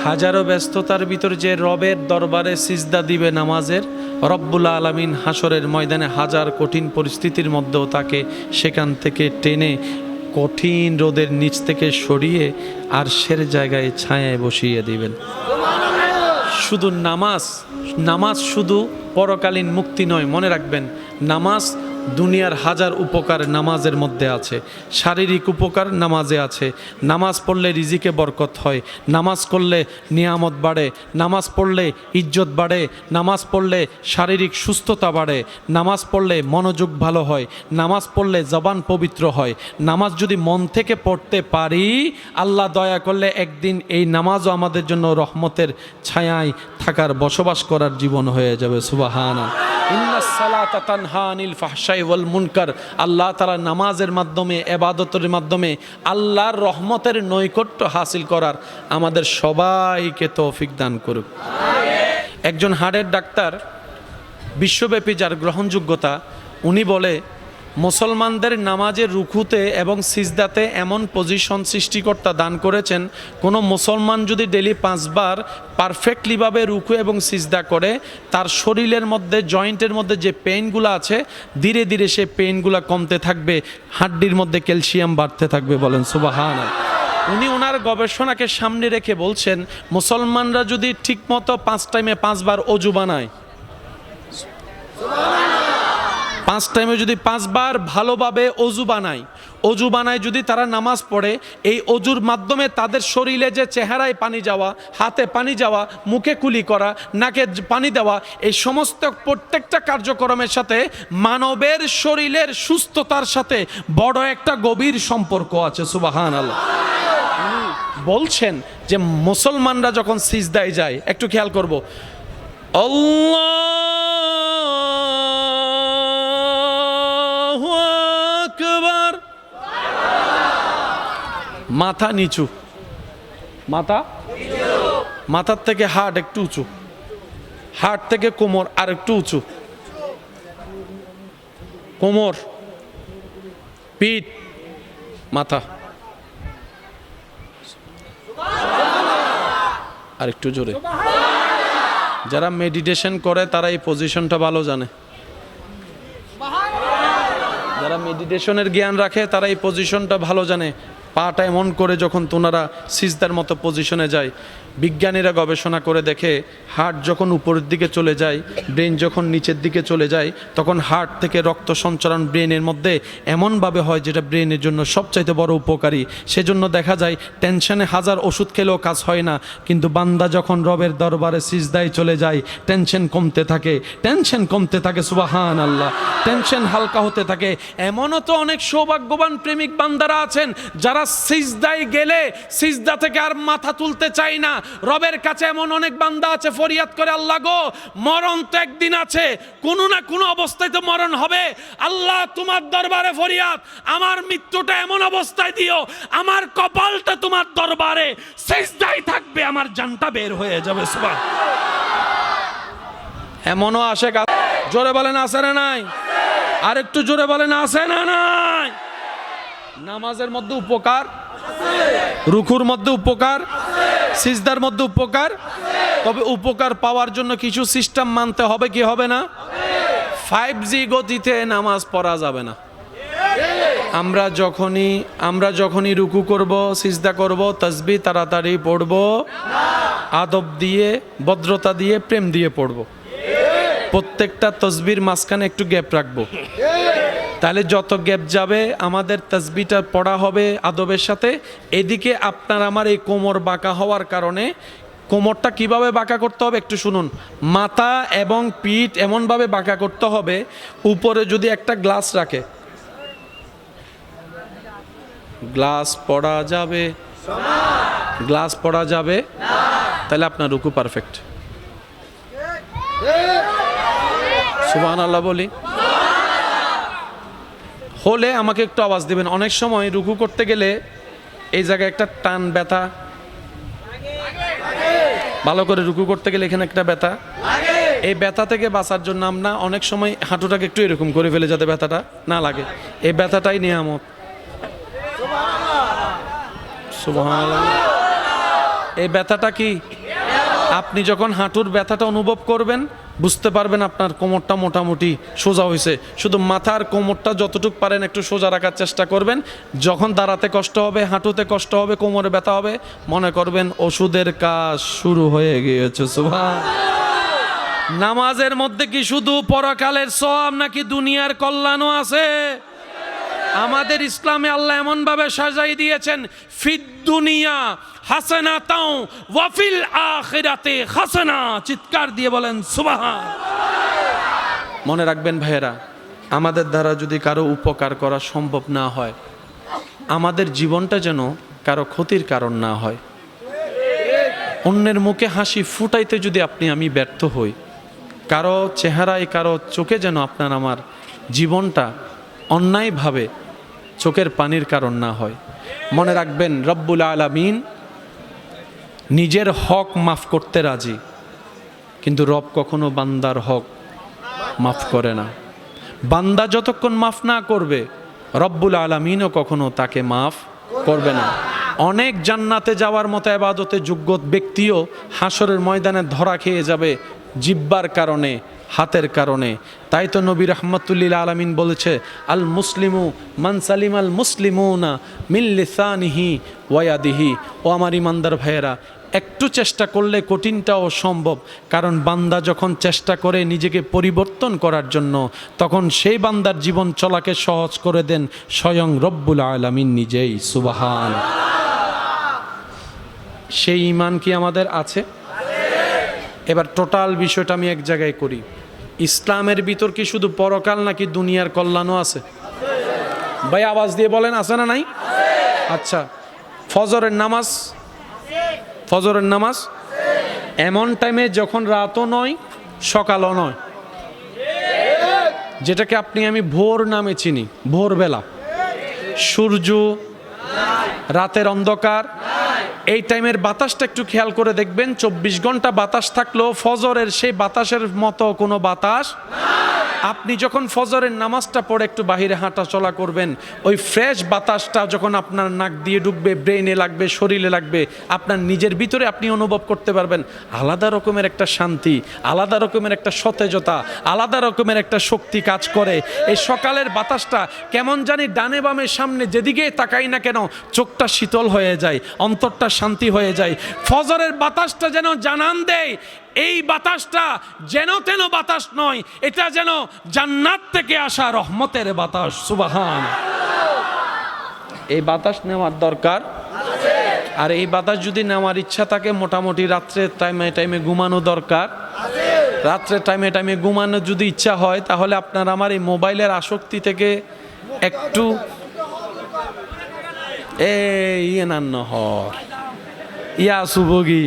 হাজারো ব্যস্ততার ভিতর যে রবের দরবারে সিজদা দিবে নামাজের, রব্বুল আলামিন হাসরের ময়দানে হাজার কঠিন পরিস্থিতির মধ্যেও তাকে সেখান থেকে টেনে কঠিন রোদের নিচ থেকে সরিয়ে আরশের জায়গায় ছায়ায় বসিয়ে দিবেন। শুধু নামাজ শুধু পরকালীন মুক্তি নয়, মনে রাখবেন নামাজ দুনিয়ার হাজার উপকার নামাজের মধ্যে আছে। শারীরিক উপকার নামাজে আছে। নামাজ পড়লে রিজিকে বরকত হয়, নামাজ করলে নিয়ামত বাড়ে, নামাজ পড়লে ইজ্জত বাড়ে, নামাজ পড়লে শারীরিক সুস্থতা বাড়ে, নামাজ পড়লে মনোযোগ ভালো হয়, নামাজ পড়লে জবান পবিত্র হয়। নামাজ যদি মন থেকে পড়তে পারি, আল্লাহ দয়া করলে একদিন এই নামাজও আমাদের জন্য রহমতের ছায়ায় থাকার, বসবাস করার জীবন হয়ে যাবে। সুবহানাল্লাহ। ইন্নাস সালাতা তানহা আনিল ফাহশাই ওয়াল মুনকার। আল্লাহ তাআলা নামাজের মাধ্যমে, ইবাদতের মাধ্যমে আল্লাহর রহমতের নৈকট্য হাসিল করার আমাদের সবাইকে তৌফিক দান করুক। একজন হার্টের ডাক্তার, বিশ্বব্যাপী যার গ্রহণযোগ্যতা, উনি বলে মুসলমানদের নামাজের রুকুতে এবং সিজদাতে এমন পজিশন সৃষ্টিকর্তা দান করেছেন, কোনো মুসলমান যদি ডেলি 5 বার পারফেক্টলিভাবে রুকু এবং সিজদা করে, তার শরীরের মধ্যে, জয়েন্টের মধ্যে যে পেইনগুলো আছে, ধীরে ধীরে সে পেইনগুলো কমতে থাকবে, হাড্ডির মধ্যে ক্যালসিয়াম বাড়তে থাকবে। বলেন সুবহানাল্লাহ। উনি ওনার গবেষণাকে সামনে রেখে বলছেন, মুসলমানরা যদি ঠিকমতো 5 টাইমে 5 বার অজু বানায়, 5 টাইমে যদি 5 বার ভালোভাবে অজু বানায় যদি তারা নামাজ পড়ে, এই অজুর মাধ্যমে তাদের শরীরে যে চেহারায় পানি যাওয়া, হাতে পানি যাওয়া, মুখে কুলি করা, নাকে পানি দেওয়া, এই সমস্ত প্রত্যেকটা কার্যক্রমের সাথে মানবের শরীরের সুস্থতার সাথে বড় একটা গভীর সম্পর্ক আছে। সুবহানাল্লাহ। বলছেন যে মুসলমানরা যখন সিজদায় যায়, একটু খেয়াল করব, আল্লাহু আকবার, মাথা নিচু, মাথার থেকে হার্ট একটু উঁচু, হার্ট থেকে কোমর আর একটু উঁচু, কোমর, পিঠ, মাথা, আর একটু জোরে। যারা মেডিটেশন করে তারা এই পজিশনটা ভালো জানে, যারা মেডিটেশনের জ্ঞান রাখে তারা এই পজিশনটা ভালো জানে। পাটা এমন করে যখন তোনারা সিজদার মতো পজিশনে যায়, বিজ্ঞানীরা গবেষণা করে দেখে, হার্ট যখন উপরের দিকে চলে যায়, ব্রেন যখন নিচের দিকে চলে যায়, তখন হার্ট থেকে রক্ত সঞ্চালন ব্রেনের মধ্যে এমনভাবে হয় যেটা ব্রেনের জন্য সবচাইতে বড় উপকারী। সেজন্য দেখা যায় টেনশনে হাজার ওষুধ খেলেও কাজ হয় না, কিন্তু বান্দা যখন রবের দরবারে সিজদায় চলে যায়, টেনশন কমতে থাকে। সুবহানাল্লাহ। টেনশন হালকা হতে থাকে। এমনও তো অনেক সৌভাগ্যবান প্রেমিক বান্দারা আছেন যারা সিজদায় গেলে সিজদা থেকে আর মাথা তুলতে চায় না। রবের কাছে এমন অনেক বান্দা আছে, ফরিয়াদ করে, আল্লাহ গো, মরণ তো একদিন আছে, কোনো না কোনো অবস্থায় তো মরণ হবে। আল্লাহ তোমার দরবারে ফরিয়াদ, আমার মৃত্যুটা এমন অবস্থায় দিও, আমার কপালটা তোমার দরবারে সিজদায় থাকবে, আমার জানটা বের হয়ে যাবে। সুবহানাল্লাহ। এমনও আসে, জোরে বলেন আছে না নাই? আর একটু জোরে বলেন আছে না নাই? নামাজের মধ্যে উপকার, রুকুর মধ্যে উপকার, সিজদার মধ্যে উপকার। তবে উপকার পাওয়ার জন্য কিছু সিস্টেম মানতে হবে, কি হবে না? 5G গতিতে নামাজ পড়া যাবে না। আমরা যখনই রুকু করব, সিজদা করব, তাসবিহ তাড়াতাড়ি পড়ব, আদব দিয়ে, ভদ্রতা দিয়ে, প্রেম দিয়ে পড়ব। প্রত্যেকটা তাসবিহর মাঝখানে একটু গ্যাপ রাখবো। তাহলে যত গ্যাপ যাবে আমাদের তাসবিহটা পড়া হবে আদবের সাথে। এদিকে আপনার আমার এই কোমর বাঁকা হওয়ার কারণে, কোমরটা কিভাবে বাঁকা করতে হবে একটু শুনুন। মাথা এবং পিঠ এমনভাবে বাঁকা করতে হবে, উপরে যদি একটা গ্লাস রাখে, গ্লাস পড়া যাবে, তাহলে আপনার রুকু পারফেক্ট। সুবহানাল্লাহ বলি হলে আমাকে একটু আওয়াজ দিবেন। অনেক সময় রুকু করতে গেলে এই জায়গায় একটা টান, ব্যথা, ভালো করে রুকু করতে গেলে এখানে একটা ব্যথা, এই ব্যথা থেকে বাঁচার জন্য আমরা অনেক সময় হাঁটুটাকে একটু এরকম করে ফেলে যাতে ব্যথাটা না লাগে। এই ব্যথাটাই নিয়ামত। সুবহানাল্লাহ। এই ব্যথাটা কি? আপনি যখন হাঁটুর ব্যথাটা অনুভব করবেন বুঝতে পারবেন আপনার কোমরটা মোটামুটি সোজা হয়েছে। শুধু মাথার কোমরটা যতটুকু পারেন একটু সোজা রাখার চেষ্টা করবেন। যখন দাঁড়াতে কষ্ট হবে, হাঁটুতে কষ্ট হবে, কোমরে ব্যথা হবে, মনে করবেন ওষুধের কাজ শুরু হয়ে গিয়েছে। সুবহান। নামাজের মধ্যে কি শুধু পরকালের সওয়াব নাকি দুনিয়ার কল্যাণও আছে? আমাদের ইসলামে আল্লাহ এমন ভাবে সাজাই দিয়েছেন, ফিদ দুনিয়া হাসানাতাও ওয়া ফিল আখিরাতে হাসানা। চিৎকার দিয়ে বলেন সুবহান। মনে রাখবেন ভাইয়েরা, আমাদের দ্বারা যদি কারো উপকার করা সম্ভব না হয়, আমাদের জীবনটা যেন কারো ক্ষতির কারণ না হয়। অন্যের মুখে হাসি ফুটাইতে যদি আপনি আমি ব্যর্থ হই, কারো চেহারায় কারো চোখে যেন আপনার আমার জীবনটা অন্যায়ভাবে চোখের পানির কারণ না হয়। মনে রাখবেন রব্বুল আলামিন নিজের হক মাফ করতে রাজি, কিন্তু রব কখনো বান্দার হক মাফ করে না। বান্দা যতক্ষণ মাফ না করবে রব্বুল আলামিনও কখনো তাকে মাফ করবে না। অনেক জান্নাতে যাওয়ার মতো ইবাদতে যোগ্য ব্যক্তিও হাসরের ময়দানে ধরা খেয়ে যাবে জিব্বার কারণে, হাতের কারণে। তাই তো নবী রাহমাতুল্লিল আলামিন বলেছে, আল মুসলিমু মান সালিম আল মুসলিমুনা মিন লিসানিহি ওয়া ইয়াদিহি। ও আমার ইমানদার ভাইয়েরা, একটু চেষ্টা করলে কঠিনটাও সম্ভব। কারণ বান্দা যখন চেষ্টা করে নিজেকে পরিবর্তন করার জন্য, তখন সেই বান্দার জীবন চলাকে সহজ করে দেন স্বয়ং রব্বুল আলামিন নিজেই। সুবহান। সেই ঈমান কি আমাদের আছে? এবার টোটাল বিষয়টা আমি এক জায়গায় করি। ইসলামের ভিতর কি শুধু পরকাল নাকি দুনিয়ার কল্যাণও আছে? ভাই আওয়াজ দিয়ে বলেন, আছে না নাই? আচ্ছা, ফজরের নামাজ, ফজরের নামাজ এমন টাইমে যখন রাতও নয় সকালও নয়, যেটাকে আপনি আমি ভোর নামে চিনি। ভোরবেলা সূর্য, রাতের অন্ধকার, এই টাইমের বাতাসটা একটু খেয়াল করে দেখবেন। 24 ঘন্টা বাতাস থাকলেও ফজরের সেই বাতাসের মতো কোনো বাতাস। আপনি যখন ফজরের নামাজটা পড়ে একটু বাহিরে হাঁটা চলা করবেন, ওই ফ্রেশ বাতাসটা যখন আপনার নাক দিয়ে ঢুকবে, ব্রেইনে লাগবে, শরীরে লাগবে, আপনার নিজের ভিতরে আপনি অনুভব করতে পারবেন আলাদা রকমের একটা শান্তি, আলাদা রকমের একটা সতেজতা, আলাদা রকমের একটা শক্তি কাজ করে। এই সকালের বাতাসটা কেমন জানি ডানে বামে সামনে যেদিকে তাকাই না কেন চোখটা শীতল হয়ে যায়, অন্তরটা শান্তি হয়ে যায়। ফজরের বাতাসটা যেন জানান দেয় এই বাতাসটা যেন তেন বাতাস নয়, এটা যেন জান্নাত থেকে আসা রহমতের বাতাস। সুবহান। এই বাতাস নেওয়ার দরকার। আর এই বাতাস যদি নেওয়ার ইচ্ছা থাকে, মোটামুটি রাত্রে টাইমে টাইমে ঘুমানো দরকার। রাত্রে টাইমে টাইমে ঘুমানো যদি ইচ্ছা হয়, তাহলে আপনার আমার এই মোবাইলের আসক্তি থেকে একটু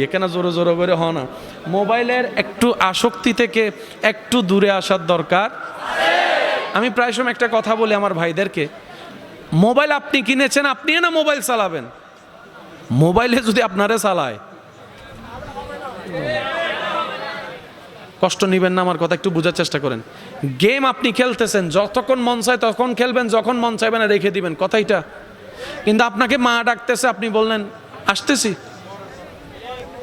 এখানে জোরে জোরে করে হ না, মোবাইলের একটু আসক্তি থেকে একটু দূরে আসার দরকার। আমি প্রায় সময় একটা কথা বলি আমার ভাইদেরকে, মোবাইল আপনি কিনেছেন, আপনি না মোবাইল চালাবেন। মোবাইলে যদি আপনারে চালায়, কষ্ট নিবেন না, আমার কথা একটু বোঝার চেষ্টা করেন। গেম আপনি খেলতেছেন, যতক্ষণ মন চায় তখন খেলবেন, যখন মন চাইবে না রেখে দিবেন, কথাইটা। কিন্তু আপনাকে মা ডাকতেছে, আপনি বললেন আসতেছি,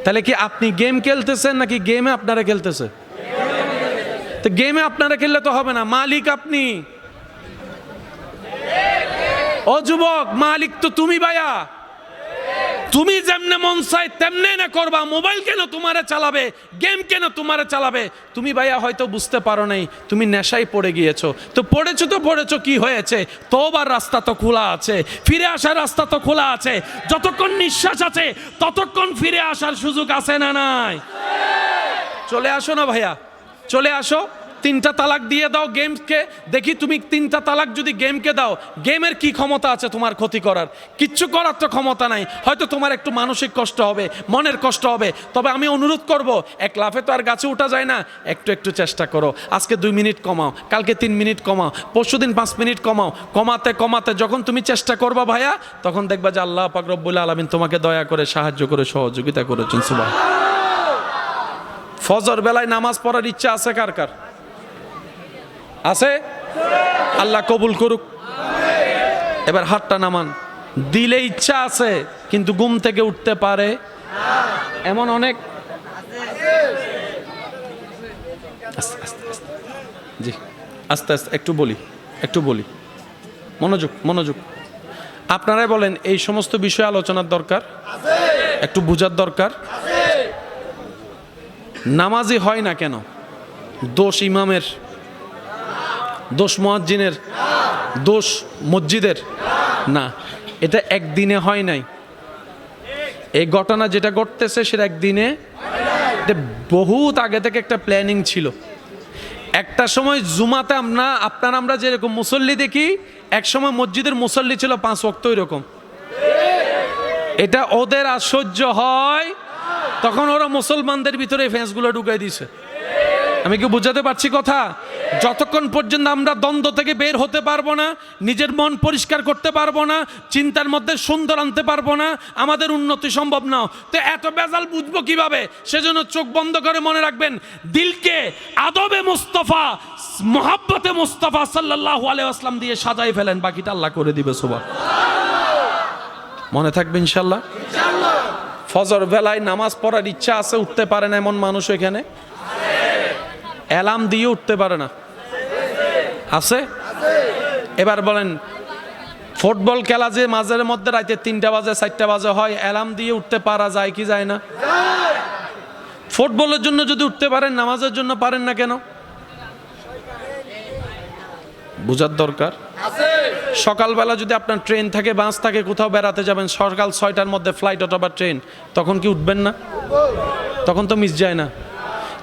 তাহলে কি আপনি গেম খেলতেছেন নাকি গেমে আপনারা খেলতেছে? তো গেমে আপনারা খেললে তো হবে না, মালিক আপনি। ও যুবক, মালিক তো তুমি ভাইয়া। তুমি যেমনে মন চাই তেমনে না করবা। মোবাইল কেন তোমারে চালাবে, গেম কেন তোমারে চালাবে? তুমি ভাইয়া হয়তো বুঝতে পারো নাই, তুমি নেশায় পড়ে গিয়েছো। তো পড়েছো কি হয়েছে? তোবার রাস্তা তো খোলা আছে, ফিরে আসার রাস্তা তো খোলা আছে। যতক্ষণ নিঃশ্বাস আছে ততক্ষণ ফিরে আসার সুযোগ আছে না নাই? চলে আসো না ভাইয়া, চলে আসো। 3টা তালাক দিয়ে দাও গেমকে, দেখি তুমি 3টা তালাক যদি গেমকে দাও, গেমের কি ক্ষমতা আছে তোমার ক্ষতি করার? কিচ্ছু করার তো ক্ষমতা নাই। হয়তো তোমার একটু মানসিক কষ্ট হবে, মনের কষ্ট হবে, তবে আমি অনুরোধ করব, এক লাফে তো আর গাছে উঠা যায় না। একটু একটু চেষ্টা করো। আজকে 2 মিনিট কমাও, কালকে 3 মিনিট কমাও, পরশুদিন 5 মিনিট কমাও। কমাতে কমাতে যখন তুমি চেষ্টা করবা ভাইয়া, তখন দেখবা যে আল্লাহ পাক রব্বুল আলামিন তোমাকে দয়া করে সাহায্য করে সহযোগিতা করেছেন। সুবহান। ফজর বেলায় নামাজ পড়ার ইচ্ছা আছে কার কার? আছে? আল্লাহ কবুল করুক। এবার হাতটা নামান। দিলে ইচ্ছা আছে কিন্তু ঘুম থেকে উঠতে পারে এমন অনেক আস্তে আস্তে আস্তে জি আস্তে আস্তে একটু বলি মনোযোগ আপনারাই বলেন, এই সমস্ত বিষয়ে আলোচনার দরকার, একটু বোঝার দরকার। নামাজি হয় না কেন? দোষ ইমামের, দোষ মুয়াজ্জিনের, দোষ মসজিদের না, এটা একদিনে হয় নাই। এই ঘটনা যেটা ঘটতেছে সেটা একদিনে, বহুত আগে থেকে একটা প্ল্যানিং ছিল। একটা সময় জুমাতে আমরা যেরকম মুসল্লি দেখি, এক সময় মসজিদের মুসল্লি ছিল 5 ওয়াক্ত এরকম। এটা ওদের আশ্চর্য হয়, তখন ওরা মুসলমানদের ভিতরে ফেন্সগুলো ঢুকাই দিছে। আমি কি বুঝাতে পারছি কথা? যতক্ষণ পর্যন্ত আমরা দ্বন্দ্ব থেকে বের হতে পারবো না, নিজের মন পরিষ্কার করতে পারবো না, চিন্তার মধ্যে সুন্দর আনতে পারবো না, আমাদের উন্নতি সম্ভব না। তো এত বেজাল বুঝবো কিভাবে? সেজন্য চোখ বন্ধ করে মনে রাখবেন, দিলকে আদবে মুস্তাফা, মোহাব্বতে মুস্তাফা সাল্লাল্লাহু আলাইহি ওয়াসাল্লাম দিয়ে সাজাই ফেলেন, বাকিটা আল্লাহ করে দিবে। সুবহানাল্লাহ। মনে থাকবে ইনশাআল্লাহ। ফজর বেলায় নামাজ পড়ার ইচ্ছা আছে, উঠতে পারে না এমন মানুষ এখানে? অ্যালার্ম দিয়ে উঠতে পারে না আছে? এবার বলেন, ফুটবল খেলা যে মাঝের মধ্যে রাতে 3টা বাজে 4টা বাজে হয়, অ্যালার্ম দিয়ে উঠতে পারা যায় কি যায় না? ফুটবলের জন্য যদি উঠতে পারেন, নামাজের জন্য পারেন না কেন? বুঝার দরকার। সকালবেলা যদি আপনার ট্রেন থাকে, বাস থাকে, কোথাও বেড়াতে যাবেন, সকাল 6টার মধ্যে ফ্লাইট অথবা ট্রেন, তখন কি উঠবেন না? তখন তো মিস যায় না।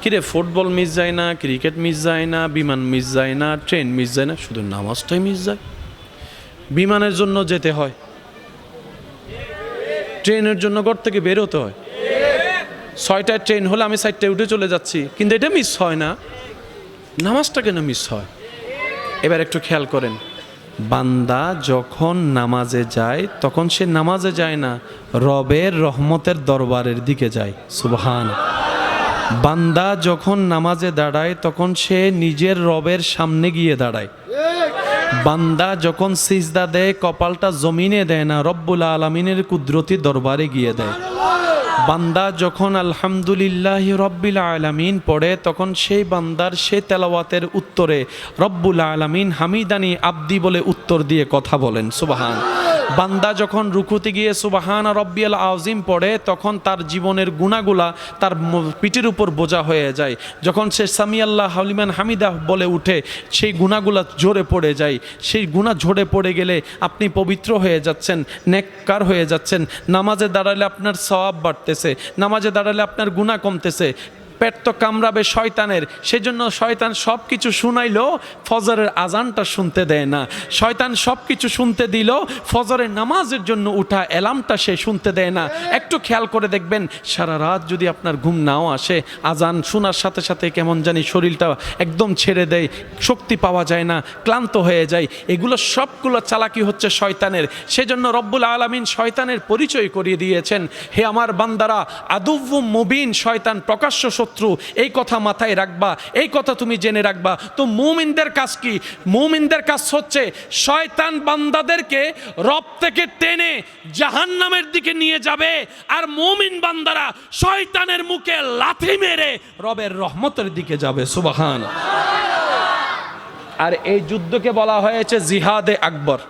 কিরে, ফুটবল মিস যায় না, ক্রিকেট মিস যায় না, বিমান মিস যায় না, ট্রেন মিস যায় না, শুধু নামাজটাই মিস যায়। বিমানের জন্য যেতে হয়, ট্রেনের জন্য ঘর থেকে বেরোতে হয়। 6টায় ট্রেন হলে আমি 4টায় উঠে চলে যাচ্ছি, কিন্তু এটা মিস হয় না, নামাজটা কেন মিস হয়? এবার একটু খেয়াল করেন, বান্দা যখন নামাজে যায়, তখন সে নামাজে যায় না, রবের রহমতের দরবারের দিকে যায়। সুবহান। বান্দা যখন নামাজে দাঁড়ায়, তখন সে নিজের রবের সামনে গিয়ে দাঁড়ায়। বান্দা যখন সিজদা দেয়, কপালটা জমিনে দেয় না, রব্বুল আলামিনের কুদরতি দরবারে গিয়ে দেয়। বান্দা যখন আলহামদুলিল্লাহ রব্বিল আলামিন পড়ে, তখন সেই বান্দার সে তেলাওয়াতের উত্তরে রব্বুল আলামিন হামিদানি আব্দি বলে উত্তর দিয়ে কথা বলেন। সুবহান। বান্দা যখন রুকুতে গিয়ে সুবহান রব্বিয়াল আযীম পড়ে, তখন তার জীবনের গুনাহগুলা তার পিঠের উপর বোঝা হয়ে যায়। যখন সে সামি আল্লাহ লিমান হামিদা বলে উঠে, সেই গুনাহগুলা ঝরে পড়ে যায়। সেই গুনাহ ঝরে পড়ে গেলে আপনি পবিত্র হয়ে যাচ্ছেন, নেককার হয়ে যাচ্ছেন। নামাজে দাঁড়ালে আপনার সওয়াব বাড়তেছে, নামাজে দাঁড়ালে আপনার গুনাহ কমতেছে। পেট তো কামড়াবে শয়তানের, সেজন্য শয়তান সব কিছু শুনাইলেও ফজরের আজানটা শুনতে দেয় না। শয়তান সব কিছু শুনতে দিল, ফজরের নামাজের জন্য উঠা অ্যালার্মটা সে শুনতে দেয় না। একটু খেয়াল করে দেখবেন, সারা রাত যদি আপনার ঘুম নাও আসে, আজান শোনার সাথে সাথে কেমন জানি শরীরটা একদম ছেড়ে দেয়, শক্তি পাওয়া যায় না, ক্লান্ত হয়ে যায়। এগুলো সবগুলো চালাকি হচ্ছে শয়তানের। সেজন্য রব্বুল আলামিন শয়তানের পরিচয় করিয়ে দিয়েছেন, হে আমার বান্দারা, আদুউম মুবিন, শয়তান প্রকাশ্য শত্রু। এই কথা মাথায় রাখবা, এই কথা তুমি জেনে রাখবা। তো মুমিনদের কাজ কি? মুমিনদের কাজ হচ্ছে শয়তান বান্দাদেরকে রব থেকে টেনে জাহান্নামের দিকে নিয়ে যাবে, আর মুমিন বান্দারা শয়তানের মুখে লাথি মেরে রবের রহমতের দিকে যাবে। সুবহান। আর এই যুদ্ধকে বলা হয়েছে জিহাদে আকবর।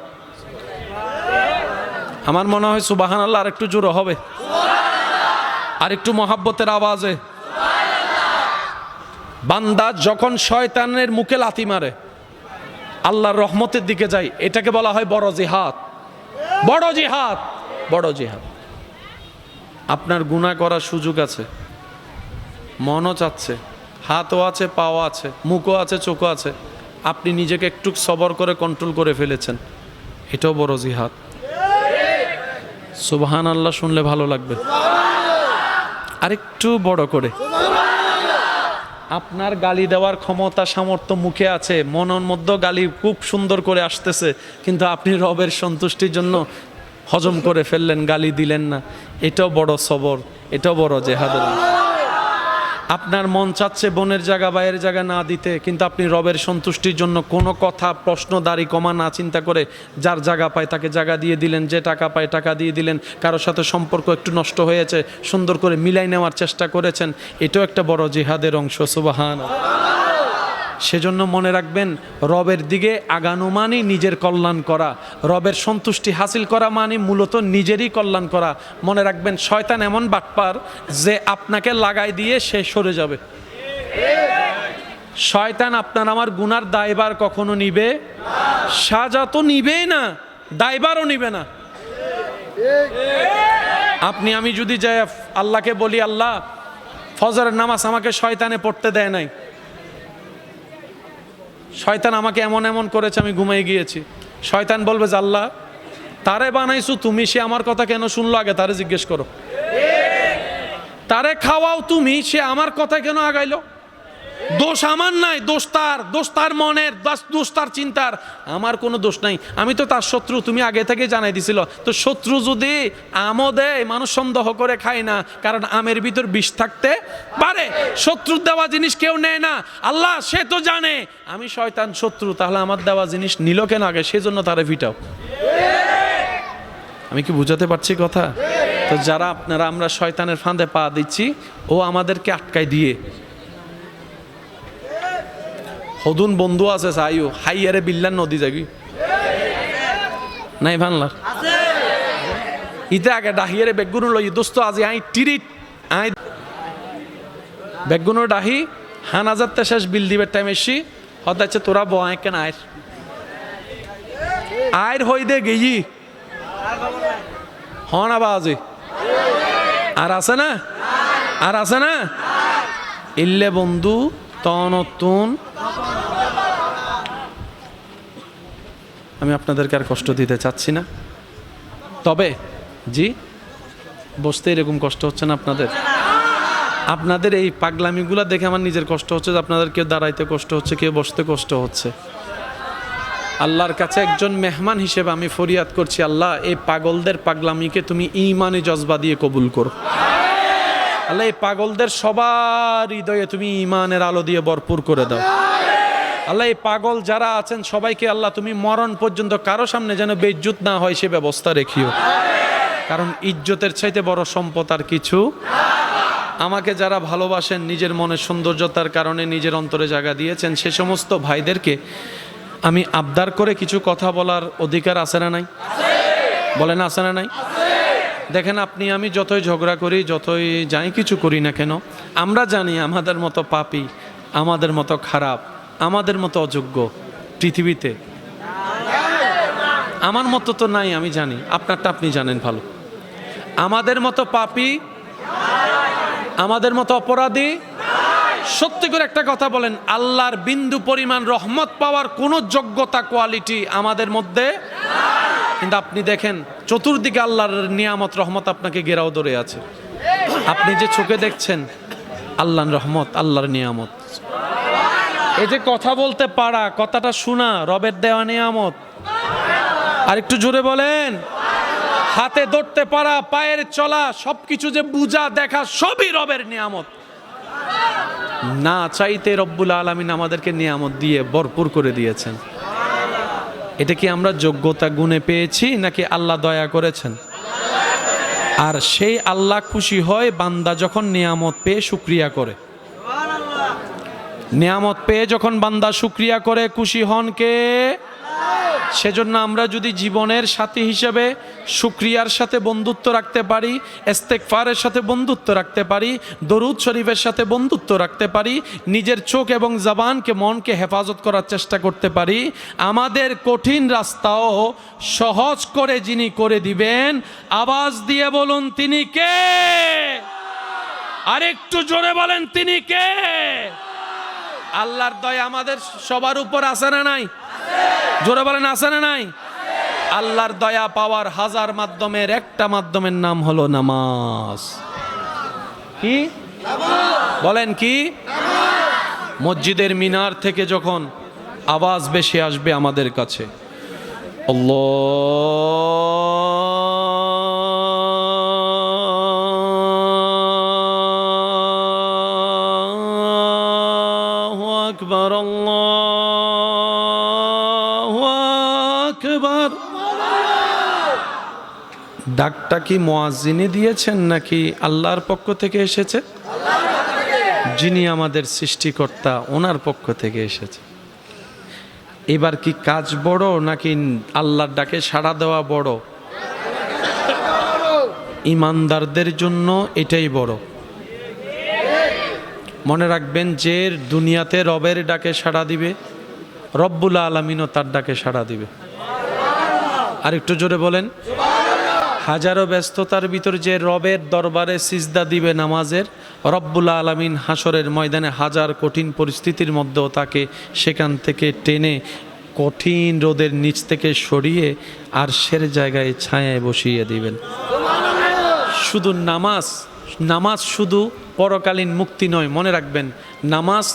আমার মনে হয় সুবহানাল্লাহ আর একটু জোরে হবে, আর একটু মহাব্বতের আওয়াজে। বান্দা যখন শয়তানের মুখে লাথি মারে, আল্লাহর রহমতের দিকে যায়, এটাকে বলা হয় বড় জিহাদ। বড় জিহাদ, বড় জিহাদ। আপনার গুনাহ করার সুযোগ আছে, মনও চাচ্ছে, হাতও আছে, পাও আছে, মুখও আছে, চোখও আছে, আপনি নিজেকে একটু সবর করে কন্ট্রোল করে ফেলেছেন, এটাও বড় জিহাদ। সুবহানাল্লাহ শুনলে ভালো লাগবে, আরেকটু বড় করে। আপনার গালি দেওয়ার ক্ষমতা সামর্থ্য মুখে আছে, মনের মধ্যে গালি খুব সুন্দর করে আসতেছে, কিন্তু আপনি রবের সন্তুষ্টির জন্য হজম করে ফেললেন, গালি দিলেন না। এটাও বড় সবর, এটাও বড় জিহাদ। আপনার মন চাচ্ছে বোনের জায়গা ভাইয়ের জায়গা না দিতে, কিন্তু আপনি রবের সন্তুষ্টির জন্য কোনো কথা প্রশ্ন দাড়ি কমা না চিন্তা করে যার জায়গা পায় তাকে জায়গা দিয়ে দিলেন, যে টাকা পায় টাকা দিয়ে দিলেন, কারোর সাথে সম্পর্ক একটু নষ্ট হয়েছে সুন্দর করে মিলাই নেওয়ার চেষ্টা করেছেন, এটাও একটা বড় জিহাদের অংশ। সুবহান। সেজন্য মনে রাখবেন, রবের দিকে আগানো মানে নিজের কল্যাণ করা, রবের সন্তুষ্টি হাসিল করা মানে মূলত নিজেরই কল্যাণ করা। মনে রাখবেন, শয়তান এমন বাটপার যে আপনাকে লাগাই দিয়ে সে সরে যাবে। শয়তান আপনার আমার গুনার দায়ভার কখনো নিবে, সাজা তো নিবেই না, দায়ভারও নিবে না। আপনি আমি যদি যাই আল্লাহকে বলি, আল্লাহ ফজরের নামাজ আমাকে শয়তানে পড়তে দেয় নাই, শয়তান আমাকে এমন এমন করেছে আমি ঘুমাই গিয়েছি, শয়তান বলবে যে আল্লাহ তারে বানাইছো তুমি, সে আমার কথা কেন শুনলো, আগে তারে জিজ্ঞেস করো। তারে খাওয়াও তুমি, সে আমার কথা কেন আগাইলো? দোষ আমার নাই, দোষ তার মনের, দোষ তার চিন্তার, আমার কোনো দোষ নাই, আমি তো তার শত্রু, তুমি আগে থেকে জানাই দিছিল। তো শত্রু যদি আমও দেয় মানুষ সন্দেহ করে খায় না, কারণ আমের ভিতর বিষ থাকতে পারে। শত্রুর দেওয়া জিনিস কেউ নেয় না, আল্লাহ সে তো জানে আমি শয়তান শত্রু, তাহলে আমার দেওয়া জিনিস নিল কেন আগে, সেজন্য তারে ফিটাও। আমি কি বুঝাতে পারছি কথা? তো যারা আপনারা আমরা শয়তানের ফাঁদে পা দিচ্ছি, ও আমাদেরকে আটকাই দিয়ে, হদুন বন্ধু আছে সাইও হাইয়ারে বিল্লার নদী যাগি নাই ভানলার ইতে আগে ডাহিয়ারে বেগুনো লই দোস্ত আজি আই টিরিট আই বেগুনো ডাহি হানাজারতে শেষ বিল দিবের টাইম এসি হতাচ্ছে তোরা বয় কেন আয়ের আয়ের হই দে গেই হন আবাজে আর আছে না, আর আছে না ইল্লে বন্ধু তনতুন। আমি আপনাদেরকে আর কষ্ট দিতে চাচ্ছি না, তবে জি বসতে এরকম কষ্ট হচ্ছে না আপনাদের? আপনাদের এই পাগলামিগুলো দেখে আমার নিজের কষ্ট হচ্ছে, যে আপনাদের কেউ দাঁড়াইতে কষ্ট হচ্ছে, কেউ বসতে কষ্ট হচ্ছে। আল্লাহর কাছে একজন মেহমান হিসেবে আমি ফরিয়াদ করছি, আল্লাহ এই পাগলদের পাগলামিকে তুমি ঈমানে জজবা দিয়ে কবুল করো। আল্লাহ এই পাগলদের সবার হৃদয়ে তুমি ঈমানের আলো দিয়ে ভরপুর করে দাও। আল্লাহ এই পাগল যারা আছেন সবাইকে আল্লাহ তুমি মরণ পর্যন্ত কারো সামনে যেন বেইজ্জত না হয় সে ব্যবস্থা রেখিও, কারণ ইজ্জতের চাইতে বড় সম্পদ আর কিছু। আমাকে যারা ভালোবাসেন, নিজের মনের সৌন্দর্যতার কারণে নিজের অন্তরে জায়গা দিয়েছেন, সে সমস্ত ভাইদেরকে আমি আবদার করে কিছু কথা বলার অধিকার আছে না নাই? বলেন আছে না নাই? দেখেন, আপনি আমি যতই ঝগড়া করি, যতই যাই কিছু করি না কেন, আমরা জানি আমাদের মতো পাপী, আমাদের মতো খারাপ, আমাদের মতো অযোগ্য পৃথিবীতে আমার মতো তো নাই। আমি জানি, আপনারটা আপনি জানেন ভালো। আমাদের মতো পাপী, আমাদের মতো অপরাধী, সত্যি করে একটা কথা বলেন, আল্লাহর বিন্দু পরিমাণ রহমত পাওয়ার কোনো যোগ্যতা কোয়ালিটি আমাদের মধ্যে। কিন্তু আপনি দেখেন চতুর্দিকে আল্লাহর নিয়ামত রহমত আপনাকে ঘেরাও ধরে আছে। আপনি যে চোখে দেখছেন আল্লাহর রহমত, আল্লাহর নিয়ামত। এই যে কথা বলতে পারা, কথাটা শোনা রবের দেওয়া নিয়ামত। আর একটু জোরে বলেন, হাতে ধরতে পারা, পায়ের চলা, সবকিছু যে বুঝা দেখা, সবই রবের নিয়ামত। না চাইতে রব্বুল আলামিন আমাদেরকে নিয়ামত দিয়ে ভরপুর করে দিয়েছেন। এটা কি আমরা যোগ্যতা গুণে পেয়েছি নাকি আল্লাহ দয়া করেছেন? আর সেই আল্লাহ খুশি হয় বান্দা যখন নিয়ামত পেয়ে শুকরিয়া করে। নিয়ামত পেয়ে যখন বান্দা শুকরিয়া করে, খুশি হন কে? সেজন্য আমরা যদি জীবনের সাথী হিসেবে শুকরিয়ার সাথে বন্ধুত্ব রাখতে পারি, ইস্তেগফারের সাথে বন্ধুত্ব রাখতে পারি, দরুদ শরীফের সাথে বন্ধুত্ব রাখতে পারি, নিজের চোখ এবং জবানকে, মনকে হেফাজত করার চেষ্টা করতে পারি, আমাদের কঠিন রাস্তাও সহজ করে যিনি করে দিবেন, আওয়াজ দিয়ে বলুন তিনি কে? আরেকটু জোরে বলেন তিনি কে? আল্লাহর দয়া আমাদের সবার উপর আছে না নাই? জোরে বলেন আছে না নাই? আল্লাহর দয়া পাওয়ার হাজার মাধ্যমের একটা মাধ্যমের নাম হলো নামাজ। কি বলেন? কি? মসজিদের মিনার থেকে যখন আওয়াজ ভেসে আসবে আমাদের কাছে, আল্লাহ আকবার, আল্লাহু আকবার। ডাকটা কি মুয়াজ্জিনই দিয়েছেন নাকি আল্লাহর পক্ষ থেকে এসেছে? যিনি আমাদের সৃষ্টিকর্তা ওনার পক্ষ থেকে এসেছে। এবার কি কাজ বড় নাকি আল্লাহর ডাকে সাড়া দেওয়া বড়? ইমানদারদের জন্য এটাই বড়। মনে রাখবেন, যে দুনিয়াতে রবের ডাকে সাড়া দিবে, রব্বুল আলামিনও তার ডাকে সাড়া দিবে। আর একটু জোরে বলেন। হাজারো ব্যস্ততার ভিতর যে রবের দরবারে সিজদা দিবে নামাজের, রব্বুল আলামিন হাসরের ময়দানে হাজার কঠিন পরিস্থিতির মধ্যেও তাকে সেখান থেকে টেনে কঠিন রোদের নিচ থেকে সরিয়ে আরশের জায়গায় ছায়ায় বসিয়ে দিবেন। শুধু নামাজ শুধু পরকালীন মুক্তি নয়, মনে রাখবেন, নামাজ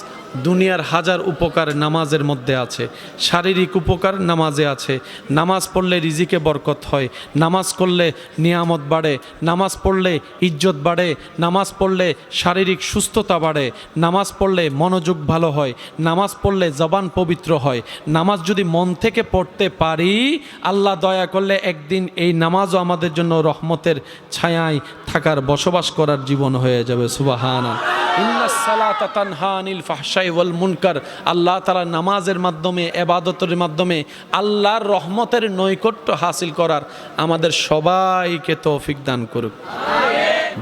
দুনিয়ার হাজার উপকার নামাজের মধ্যে আছে। শারীরিক উপকার নামাজে আছে। নামাজ পড়লে রিজিকে বরকত হয়, নামাজ করলে নিয়ামত বাড়ে, নামাজ পড়লে ইজ্জত বাড়ে, নামাজ পড়লে শারীরিক সুস্থতা বাড়ে, নামাজ পড়লে মনোযোগ ভালো হয়, নামাজ পড়লে জবান পবিত্র হয়। নামাজ যদি মন থেকে পড়তে পারি, আল্লাহ দয়া করলে একদিন এই নামাজও আমাদের জন্য রহমতের ছায়ায় থাকার, বসবাস করার জীবন হয়ে যাবে। সুবহানাল্লাহ। ইন্নাস সালাতা তানহা আনিল ফাহশাই ওয়াল মুনকার। আল্লাহ তাআলা নামাজের মাধ্যমে, ইবাদতের মাধ্যমে আল্লাহর রহমতের নৈকট্য হাসিল করার আমাদের সবাইকে তৌফিক দান করুক।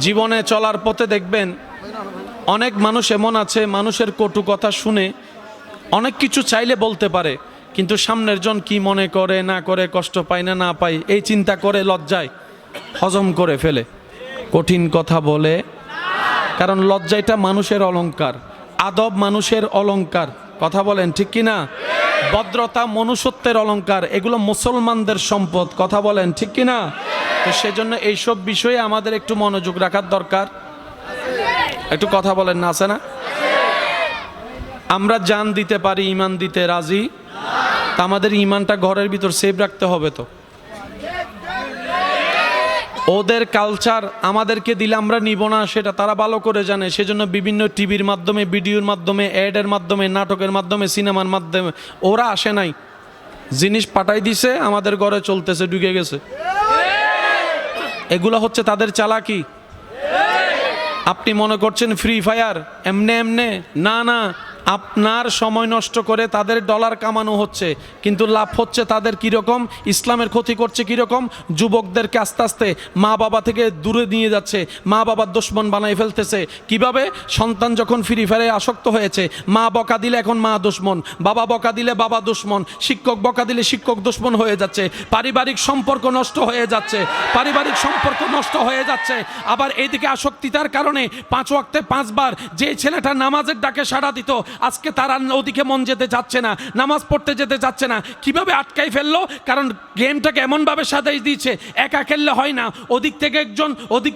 জীবনে চলার পথে দেখবেন অনেক মানুষ এমন আছে, মানুষের কটু কথা শুনে অনেক কিছু চাইলে বলতে পারে, কিন্তু সামনের জন কি মনে করে না করে, কষ্ট পায় না না পায়, এই চিন্তা করে লজ্জায় হজম করে ফেলে, কঠিন কথা বলে। কারণ লজ্জাটা মানুষের অলংকার, আদব মানুষের অলংকার। কথা বলেন ঠিক কিনা? ভদ্রতা মনুষ্যত্বের অলংকার, এগুলো মুসলমানদের সম্পদ। কথা বলেন ঠিক কিনা? তো সেজন্য এইসব বিষয়ে আমাদের একটু মনোযোগ রাখার দরকার। একটু কথা বলেন না, আছে না? আমরা জান দিতে পারি, ইমান দিতে রাজি, তা আমাদের ইমানটা ঘরের ভিতর সেভ রাখতে হবে। তো ওদের কালচার আমাদেরকে দিলে আমরা নিব না, সেটা তারা ভালো করে জানে। সেজন্য বিভিন্ন টিভির মাধ্যমে, ভিডিওর মাধ্যমে, অ্যাডের মাধ্যমে, নাটকের মাধ্যমে, সিনেমার মাধ্যমে ওরা আসে নাই, জিনিস পাঠাই দিছে, আমাদের ঘরে চলতেছে, ঢুকে গেছে। এগুলো হচ্ছে তাদের চালাকি। আপনি মনে করছেন ফ্রি ফায়ার এমনে এমনে, না না, আপনার সময় নষ্ট করে তাদের ডলার কামানো হচ্ছে, কিন্তু লাভ হচ্ছে তাদের কীরকম? ইসলামের ক্ষতি করছে কীরকম? যুবকদেরকে আস্তে আস্তে মা বাবা থেকে দূরে নিয়ে যাচ্ছে, মা বাবার দুশমন বানাই ফেলতেছে। কিভাবে? সন্তান যখন ফ্রি ফায়ারে আসক্ত হয়েছে, মা বকা দিলে এখন মা দুশমন, বাবা বকা দিলে বাবা দুশমন, শিক্ষক বকা দিলে শিক্ষক দুশমন হয়ে যাচ্ছে, পারিবারিক সম্পর্ক নষ্ট হয়ে যাচ্ছে, পারিবারিক সম্পর্ক নষ্ট হয়ে যাচ্ছে। আবার এইদিকে আসক্তিতার কারণে 5 ওয়াক্তে 5 বার যে ছেলেটা নামাজের ডাকে সাড়া দিত, আজকে তারা ওদিকে মন যেতে যাচ্ছে না, নামাজ পড়তে যেতে যাচ্ছে না। কিভাবে আটকাই ফেললো? কারণ গেমটাকে এমনভাবে সাজাই দিয়েছে, একা খেললে হয় না, ওদিক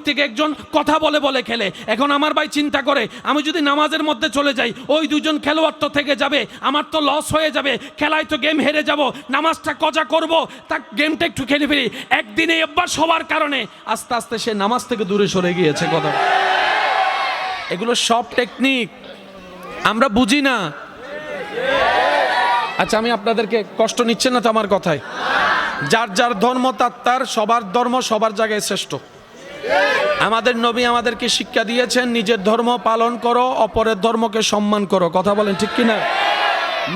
থেকে একজন কথা বলে বলে খেলে। এখন আমার ভাই চিন্তা করে, আমি যদি নামাজের মধ্যে চলে যাই, ওই দুজন খেলোয়াড় তো থেকে যাবে, আমার তো লস হয়ে যাবে, খেলায় তো গেম হেরে যাব, নামাজটা কজা করব, তা গেমটা একটু খেলে ফেলি। একদিনে অভ্যাস হওয়ার কারণে আস্তে আস্তে সে নামাজ থেকে দূরে সরে গিয়েছে। কথা, এগুলো সব টেকনিক, আমরা বুঝি না। আচ্ছা, আমি আপনাদেরকে কষ্ট নিচ্ছেন না তো আমার কথায়? যার যার ধর্ম তার, সবার ধর্ম সবার জায়গায় শ্রেষ্ঠ। আমাদের নবী আমাদেরকে শিক্ষা দিয়েছেন, নিজের ধর্ম পালন করো, অপরের ধর্মকে সম্মান করো। কথা বলেন ঠিক কিনা?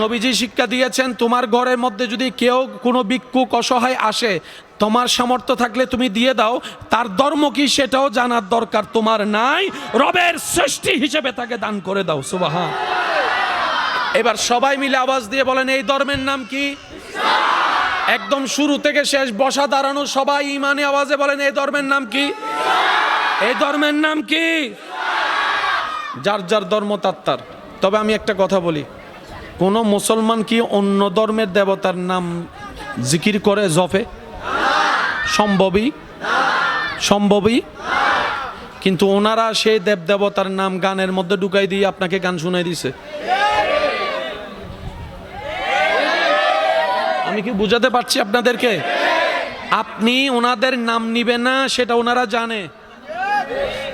নবীজি শিক্ষা দিয়েছেন, তোমার ঘরের মধ্যে যদি কেউ কোনো ভিক্ষুক অসহায় আসে, তোমার সামর্থ্য থাকলে তুমি দিয়ে দাও, তার ধর্ম কি সেটাও জানার দরকার তোমার নাই, রবের সৃষ্টি হিসেবে তাকে দান করে দাও। সুবহান। এবার সবাই মিলে আওয়াজ দিয়ে বলেন, এই ধর্মের নাম কি? একদম শুরু থেকে শেষ, বসা দাঁড়ানো সবাই ইমানে আওয়াজে বলেন, এই ধর্মের নাম কি? এই ধর্মের নাম কি? যার যার ধর্ম তার। তবে আমি একটা কথা বলি, কোন মুসলমান কি অন্য ধর্মের দেবতার নাম জিকির করে, জপে? সম্ভবই। কিন্তু ওনারা সেই দেব দেবতার নাম গানের মধ্যে ঢুকাই দিয়ে আপনাকে গান শুনাই দিছে। আমি কি বুঝাতে পারছি আপনাদেরকে? আপনি ওনাদের নাম নিবেন না সেটা ওনারা জানে,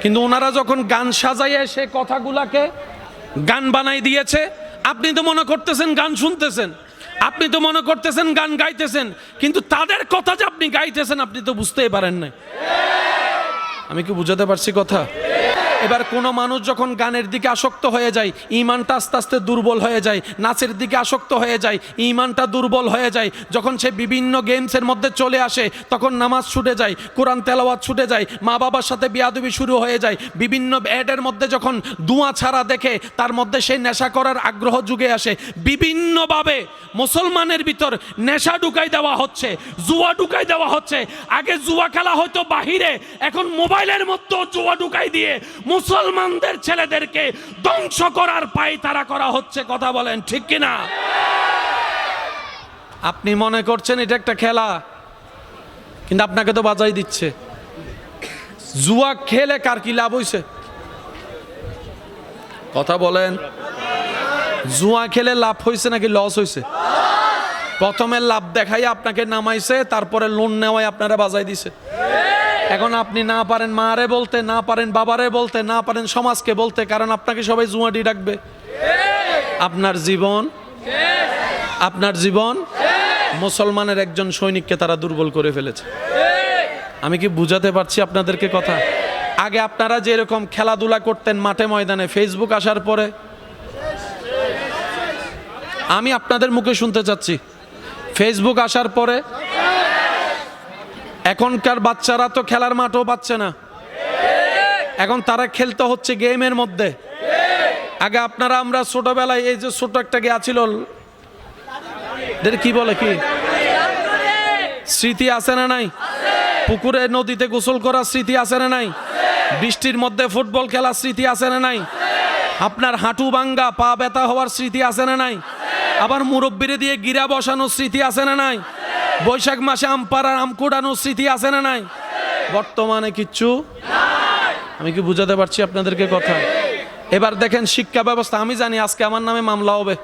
কিন্তু ওনারা যখন গান সাজাইয়ে সে কথাগুলাকে গান বানাই দিয়েছে, আপনি তো মনে করতেছেন গান শুনতেছেন, আপনি তো মনে করতেছেন গান গাইতেছেন, কিন্তু তাদের কথা যে আপনি গাইতেছেন আপনি তো বুঝতেই পারেন না। আমি কি বুঝাতে পারছি কথা? এবার কোনো মানুষ যখন গানের দিকে আসক্ত হয়ে যায়, ঈমানটা আস্তে আস্তে দুর্বল হয়ে যায়, নাচের দিকে আসক্ত হয়ে যায়, ঈমানটা দুর্বল হয়ে যায়। যখন সে বিভিন্ন গেমসের মধ্যে চলে আসে তখন নামাজ ছুটে যায়, কোরআন তেলাওয়াত ছুটে যায়, মা বাবার সাথে বিয়াদবি শুরু হয়ে যায়। বিভিন্ন অ্যাডের মধ্যে যখন দুয়া ছাড়া দেখে তার মধ্যে সেই নেশা করার আগ্রহ যুগে আসে। বিভিন্নভাবে মুসলমানের ভিতর নেশা ঢুকাই দেওয়া হচ্ছে, জুয়া ঢুকাই দেওয়া হচ্ছে। আগে জুয়া খেলা হয়তো বাহিরে, এখন মোবাইলের মধ্যে জুয়া ঢুকাই দিয়ে মুসলমানদের ছেলেদেরকে ধ্বংস করার পায়তারা করা হচ্ছে। কথা বলেন ঠিক কিনা? আপনি মনে করছেন এটা একটা খেলা, কিন্তু আপনাকে তো বাজাই দিচ্ছে। জুয়া খেলে কার কি লাভ হইছে? কথা বলেন। জুয়া খেলে লাভ হইছে নাকি লস হইছে? প্রথমে লাভ দেখাই আপনাকে নামাইছে, তারপরে লোন নেওয়ায় আপনারা বাজাই দিছে। এখন আপনি না পারেন মারে বলতে, না পারেন বাবারে বলতে, না পারেন সমাজকে বলতে, কারণ আপনাকে সবাই জুয়াডি ডাকবে। আপনার জীবন মুসলমানের একজন সৈনিককে তারা দুর্বল করে ফেলেছে। আমি কি বুঝাতে পারছি আপনাদেরকে কথা? আগে আপনারা যেরকম খেলাধুলা করতেন মাঠে ময়দানে, ফেসবুক আসার পরে আমি আপনাদের মুখে শুনতে চাচ্ছি, ফেসবুক আসার পরে এখনকার বাচ্চারা তো খেলার মাঠও পাচ্ছে না, এখন তারা খেলতে হচ্ছে গেমের মধ্যে। আগে আপনারা আমরা ছোটবেলায় এই যে ছোট একটা গিয়া ছিল, কি বলে, কি স্মৃতি আছে না নাই? পুকুরে নদীতে গোসল করার স্মৃতি আছে না নাই? বৃষ্টির মধ্যে ফুটবল খেলার স্মৃতি আছে না নাই? আপনার হাঁটু ভাঙ্গা পা ব্যথা হওয়ার স্মৃতি আছে না নাই? আবার মুরব্বিরে দিয়ে গিরা বসানোর স্মৃতি আছে না নাই? বৈশাখ মাসে আম পাড়ার আম কুড়ানোর স্মৃতি আছে না নাই? বর্তমানে কিচ্ছু। আমি কি বুঝাতে পারছি আপনাদেরকে কথা? এবার দেখেন শিক্ষা ব্যবস্থা। আমি জানি আজকে আমার নামে মামলা হবে,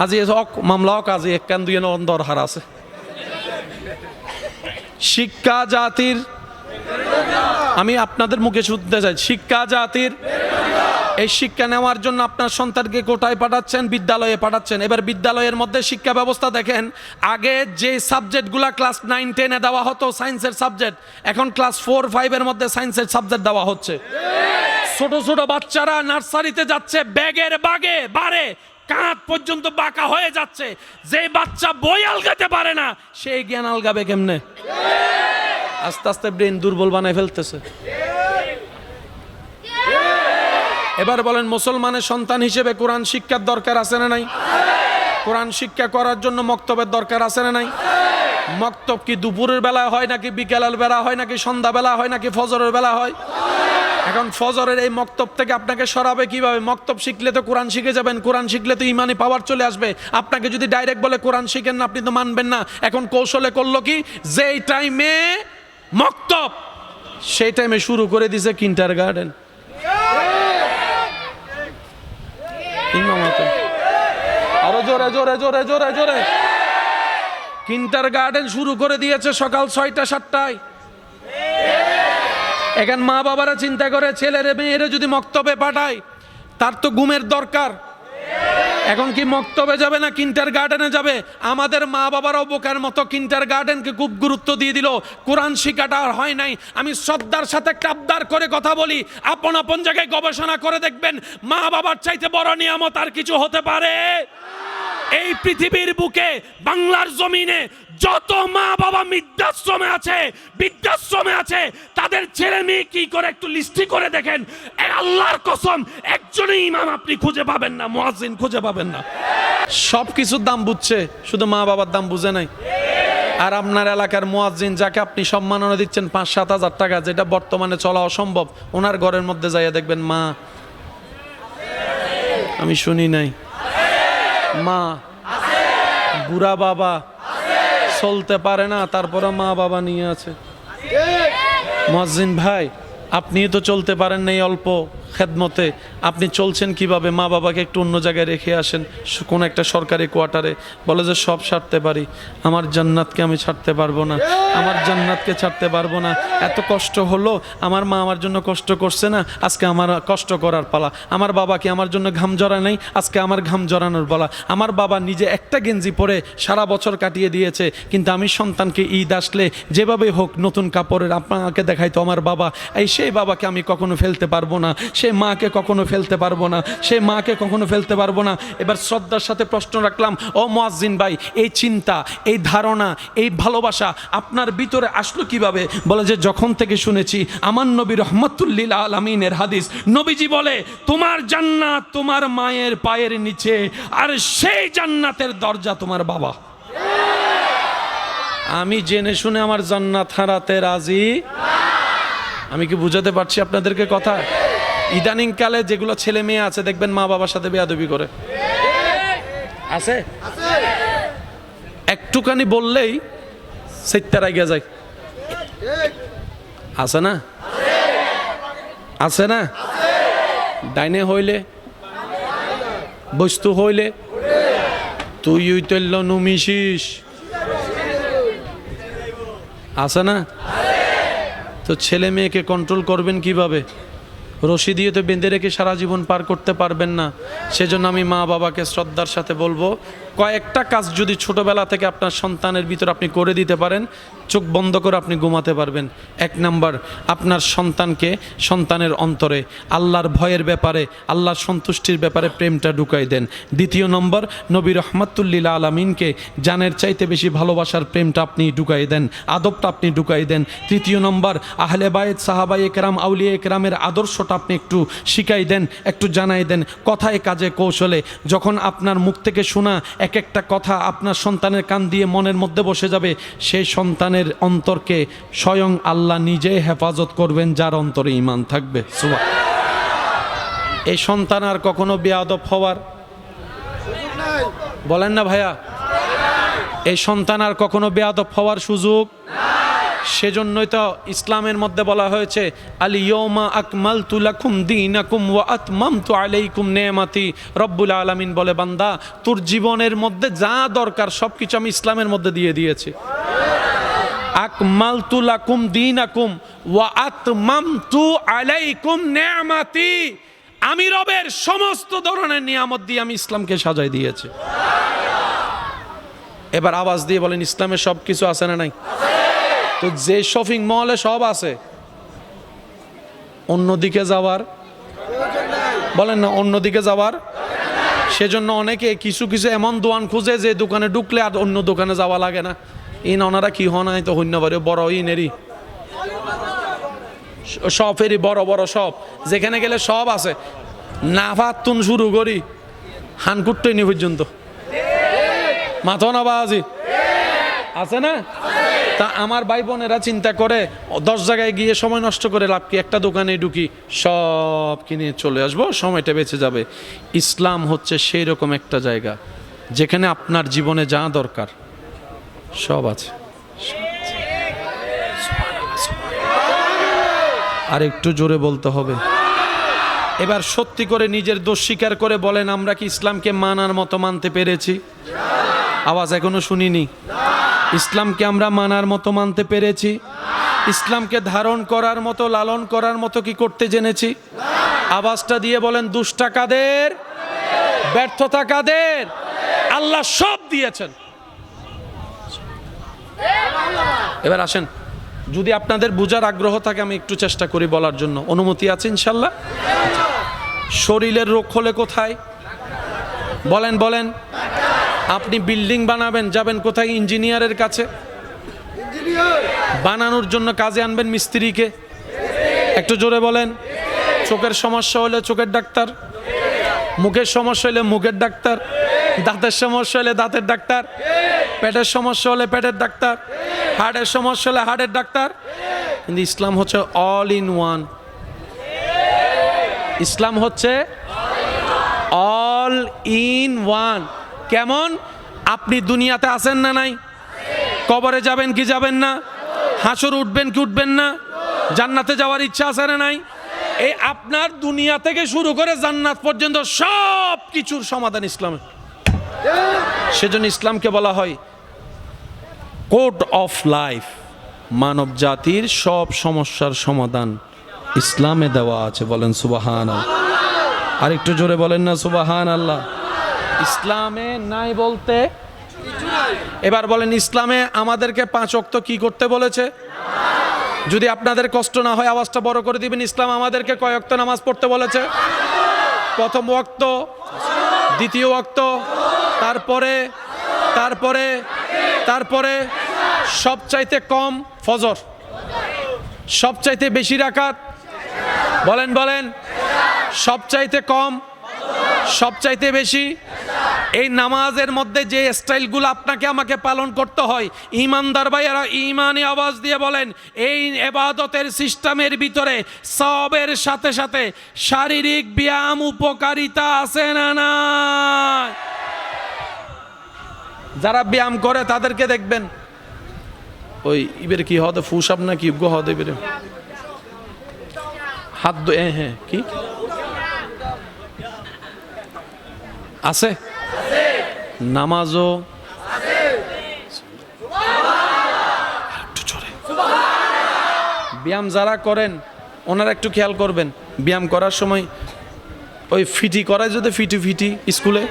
আজি মামলা হোক, আজি এক কান দুই দরহার আছে। শিক্ষা জাতির, আমি আপনাদের মুখে শুনতে চাই, শিক্ষা জাতির। এই শিক্ষা নেওয়ার জন্য আপনার সন্তানকে কোথায় পাঠাচ্ছেন? বিদ্যালয়ে পাঠাচ্ছেন। এবার বিদ্যালয়ের মধ্যে শিক্ষা ব্যবস্থা দেখেন, আগে যে সাবজেক্টগুলা ক্লাস 9-10-এ দেওয়া হতো সায়েন্সের সাবজেক্ট, এখন ক্লাস 4-5-এর মধ্যে সায়েন্সের সাবজেক্ট দেওয়া হচ্ছে। ছোট ছোট বাচ্চারা নার্সারিতে যাচ্ছে, ব্যাগের বারে কাঁধ পর্যন্ত বাঁকা হয়ে যাচ্ছে। যে বাচ্চা বই আলগাতে পারে না, সেই জ্ঞান আলগাবে কেমনে? আস্তে আস্তে ব্রেন দুর্বল বানায় ফেলতেছে। এবার বলেন, মুসলমানের সন্তান হিসেবে কোরআন শিক্ষার দরকার আছে না নাই? কোরআন শিক্ষা করার জন্য মক্তবের দরকার আছে না নাই? মক্তব কি দুপুরের বেলা হয় নাকি বিকেলের বেলা হয় নাকি সন্ধ্যা বেলা হয় নাকি ফজরের বেলা হয়? এখন ফজরের এই মক্তব থেকে আপনাকে সরাবে কিভাবে? মক্তব শিখলে তো কোরআন শিখে যাবেন, কোরআন শিখলে তো ইমানি পাওয়ার চলে আসবে। আপনাকে যদি ডাইরেক্ট বলে কোরআন শিখেন না, আপনি তো মানবেন না। এখন কৌশলে করলো কি, যেই টাইমে মক্তব সেই টাইমে শুরু করে দিছে কিন্ডারগার্টেন। আরো জোরে জোরে জোরে জোরে জোরে। কিন্ডারগার্টেন শুরু করে দিয়েছে সকাল 6টা-7টায়। এখন মা বাবারা চিন্তা করে, ছেলের মেয়েরে যদি মক্তবে পাঠায়, তার তো ঘুমের দরকার। এখন কি মক্তবে যাবে না কিন্ডারগার্টেনে যাবে? আমাদের মা বাবারাও বোকার মতো কিন্ডারগার্টেনকে খুব গুরুত্ব দিয়ে দিল, কোরআন শিক্ষাটা আর হয় নাই। আমি শ্রদ্ধার সাথে একটা আবদার করে কথা বলি, আপন আপন জায়গায় গবেষণা করে দেখবেন, মা বাবার চাইতে বড় নিয়ামত আর কিছু হতে পারে? এই পৃথিবীর বুকে বাংলার জমিনে যত মা বাবা বৃদ্ধাশ্রমে আছে তাদের ছেলে মেয়ে কি করে একটু লিস্টি করে দেখেন। আল্লাহর কসম, একজনই ইমাম আপনি খুঁজে পাবেন না, মুয়াজ্জিন খুঁজে পাবেন না। সব কিছুর দাম বুঝছে, শুধু মা বাবার দাম বুঝে নাই। আর আপনার এলাকার মুয়াজ্জিন যাকে আপনি সম্মাননা দিচ্ছেন 5-7 হাজার টাকা, যেটা বর্তমানে চলা অসম্ভব, ওনার ঘরের মধ্যে যাইয়া দেখবেন মা, আমি শুনি নাই, মা বুড়া বাবা চলতে পারে না, তারপরে মা বাবা নিয়ে আছে। মুয়াজ্জিন ভাই, আপনি তো চলতে পারেন নাই, অল্প খেদমতে আপনি চলছেন কিভাবে, মা বাবাকে একটু অন্য জায়গায় রেখে আসেন কোনো একটা সরকারি কোয়ার্টারে, বলে যে সব ছাড়তে পারি, আমার জান্নাতকে আমি ছাড়তে পারবো না, আমার জান্নাতকে ছাড়তে পারবো না, এত কষ্ট হলো, আমার মা আমার জন্য কষ্ট করছে না, আজকে আমার কষ্ট করার পালা, আমার বাবা কি আমার জন্য ঘাম জড়ায় নাই, আজকে আমার ঘাম জড়ানোর পালা, আমার বাবা নিজে একটা গেঞ্জি পরে সারা বছর কাটিয়ে দিয়েছে, কিন্তু আমি সন্তানকে ঈদ আসলে যেভাবে হোক নতুন কাপড়ের আপনাকে দেখাইতো আমার বাবা, এই সেই বাবাকে আমি কখনো ফেলতে পারবো না, সে মাকে কখনো ফেলতে পারবো না, সে মাকে কখনো ফেলতে পারবো না। এবার শ্রদ্ধার সাথে প্রশ্ন রাখলাম, ও মুয়াজ্জিন ভাই, এই চিন্তা, এই ধারণা, এই ভালোবাসা আপনার ভিতরে আসলো কিভাবে? বলে যে যখন থেকে শুনেছি আমার নবী রহমাতুল লিল আলামিনের হাদিস, নবীজি বলে তোমার জান্নাত তোমার মায়ের পায়ের নিচে, আর সেই জান্নাতের দরজা তোমার বাবা। আমি জেনে শুনে আমার জান্নাত হারাতে রাজি। আমি কি বুঝাতে পারছি আপনাদেরকে কথা? ইদানিং কালে যেগুলো ছেলে মেয়ে আছে দেখবেন মা বাবার সাথে বেয়াদবি করে, আছে একটুখানি বললেই সেত্তার আইগা যায়, আছে না? আছে না? ডাইনে হইলে বস্তু হইলে তুই তৈল নুমিশিস, আছে না? তো ছেলে মেয়েকে কন্ট্রোল করবেন কিভাবে? রশি দিয়ে তো বেঁধে রেখে সারা জীবন পার করতে পারবেন না। সেজন্য আমি মা বাবাকে শ্রদ্ধার সাথে বলবো, কয়েকটা কাজ যদি ছোটবেলা থেকে আপনার সন্তানের ভিতর আপনি করে দিতে পারেন, চোখ বন্ধ করে আপনি ঘুমাতে পারবেন। 1 নাম্বার, আপনার সন্তানকে সন্তানের অন্তরে আল্লাহর ভয়ের ব্যাপারে, আল্লাহর সন্তুষ্টির ব্যাপারে প্রেমটা ঢুকাই দেন। 2 নম্বর, নবী রহমাতুল লিল আলামিনকে জানের চাইতে বেশি ভালোবাসার প্রেমটা আপনি ঢুকাই দেন, আদবটা আপনি ঢুকাই দেন। 3 নম্বর, আহলে বায়েত সাহাবায়ে কেরাম আউলিয়া কেরামের আদর্শটা আপনি একটু শিখাই দেন, একটু জানাই দেন, কথায় কাজে কৌশলে। যখন আপনার মুখ থেকে শোনা এক একটা কথা আপনার সন্তানের কান দিয়ে মনের মধ্যে বসে যাবে, সেই সন্তানের অন্তরকে স্বয়ং আল্লাহ নিজে হেফাজত করবেন, যার অন্তরে ঈমান থাকবে। এই সন্তান আর কখনো বেয়াদব হওয়ার, বলেন না ভাইয়া, এই সন্তান আর কখনো বেয়াদব হওয়ার সুযোগ। সেজন্যই তো ইসলামের মধ্যে বলা হয়েছে, আল ইয়াউমা আকমালতু লাকুম দীনাকুম ওয়া আতমামতু আলাইকুম নিয়ামাতি। রব্বুল আলামিন বলে, বান্দা তোর জীবনের মধ্যে যা দরকার সবকিছু আমি ইসলামের মধ্যে দিয়ে দিয়েছি। আকমালতু লাকুম দীনাকুম ওয়া আতমামতু আলাইকুম নিয়ামাতি, আমি রবের সমস্ত ধরনের নিয়ামত দিয়ে আমি ইসলামকে সাজাই দিয়েছি। এবার আওয়াজ দিয়ে বলেন, ইসলামের সব কিছু আছে না নাই? তো যে শপিং মলে সব আছে, অন্যদিকে যাওয়ার, বলেন না অন্যদিকে যাওয়ার। সেজন্য অনেকে কিছু কিছু এমন দোকান খুঁজে যে দোকানে ঢুকলে আর অন্য দোকানে যাওয়া লাগে না। ইন ওনারা কি হন তো হইন্য পারে, বড় ইনেরই সবেরই বড় বড় সব, যেখানে গেলে সব আছে, নাফাতুন শুরু করি হানকুট্টনি পর্যন্ত, মাথা না বাজি আছে না? তা আমার ভাই বোনেরা চিন্তা করে 10 জায়গায় গিয়ে সময় নষ্ট করে লাভ কি, একটা দোকানে ঢুকি সব কিনে চলে আসবো, সময়টা বেঁচে যাবে। ইসলাম হচ্ছে সেই রকম একটা জায়গা যেখানে আপনার জীবনে যা দরকার সব আছে। আর একটু জোরে বলতে হবে। এবার সত্যি করে নিজের দোষ স্বীকার করে বলেন, আমরা কি ইসলামকে মানার মতো মানতে পেরেছি? আওয়াজ এখনো শুনিনি। ইসলামকে আমরা মানার মতো মানতে পেরেছি? ইসলামকে ধারণ করার মতো, লালন করার মতো কি করতে জেনেছি? আওয়াজটা দিয়ে বলেন, দুষ্টা কাদের, ব্যর্থতা কাদের? আল্লাহ সব দিয়েছেন। এবার আসেন, যদি আপনাদের বুঝার আগ্রহ থাকে আমি একটু চেষ্টা করি বলার জন্য, অনুমতি আছে ইনশাল্লাহ? শরীরের রোগ হলে কোথায়? বলেন বলেন। আপনি বিল্ডিং বানাবেন, যাবেন কোথায়? ইঞ্জিনিয়ারের কাছে। বানানোর জন্য কাজে আনবেন মিস্ত্রিকে। একটু জোরে বলেন। চোখের সমস্যা হলে চোখের ডাক্তার, মুখের সমস্যা হলে মুখের ডাক্তার, দাঁতের সমস্যা হলে দাঁতের ডাক্তার, পেটের সমস্যা হলে পেটের ডাক্তার, হার্টের সমস্যা হলে হার্টের ডাক্তার। কিন্তু ইসলাম হচ্ছে অল ইন ওয়ান। ইসলাম হচ্ছে অল ইন ওয়ান। কেমন? আপনি দুনিয়াতে আছেন না নাই? কবরে যাবেন কি যাবেন না? হাসর উঠবেন কি উঠবেন না? জান্নাতে যাওয়ার ইচ্ছা আছে না নাই? এই আপনার দুনিয়া থেকে শুরু করে জান্নাত পর্যন্ত সব কিছুর সমাধান ইসলামে। সেজন্য ইসলামকে বলা হয় কোড অফ লাইফ। মানব জাতির সব সমস্যার সমাধান ইসলামে দেওয়া আছে। বলেন সুবহানাল্লাহ। আর একটু জোরে বলেন না সুবহানাল্লাহ। ইসলামে নাই বলতে এবার বলেন, ইসলামে আমাদেরকে 5 ওয়াক্ত কি করতে বলেছে? যদি আপনাদের কষ্ট না হয় আওয়াজটা বড় করে দিবেন। ইসলাম আমাদেরকে কয় ওয়াক্ত নামাজ পড়তে বলেছে? প্রথম ওয়াক্ত, দ্বিতীয় ওয়াক্ত, তারপরে তারপরে তারপরে সবচাইতে কম ফজর, সবচাইতে বেশি রাকাত। বলেন বলেন, সবচাইতে কম, সবচাইতে বেশি। এই নামাজের মধ্যে যে স্টাইলগুলো আপনাকে আমাকে পালন করতে হয়, ইমানদার ভাইয়েরা ইমানি আওয়াজ দিয়ে বলেন, এই ইবাদতের সিস্টেমের ভিতরে সবের সাথে সাথে শারীরিক ব্যায়াম উপকারিতা আছে না নাই? যারা ব্যায়াম করে তাদেরকে দেখবেন ওই ইবের কি হতে ফুসাব না কি গো হতে বেরে হাত হ্যাঁ কি আছে, নামাজও ব্যায়াম যারা করেন ওনারা একটু খেয়াল করবেন, ব্যায়াম করার সময় ওই ফিটি করায় যদি ফিটি স্কুলে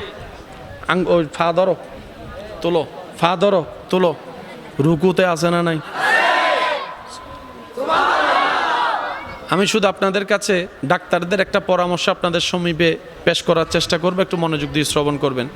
ওই ফা ধরো তোলো, ফা ধরো তোলো, রুকুতে আছে না নাই? আমি শুধু আপনাদের কাছে ডাক্তারদের একটা পরামর্শ আপনাদের সমীপে পেশ করার চেষ্টা করবো, একটু মনোযোগ দিয়ে শ্রবণ করবেন।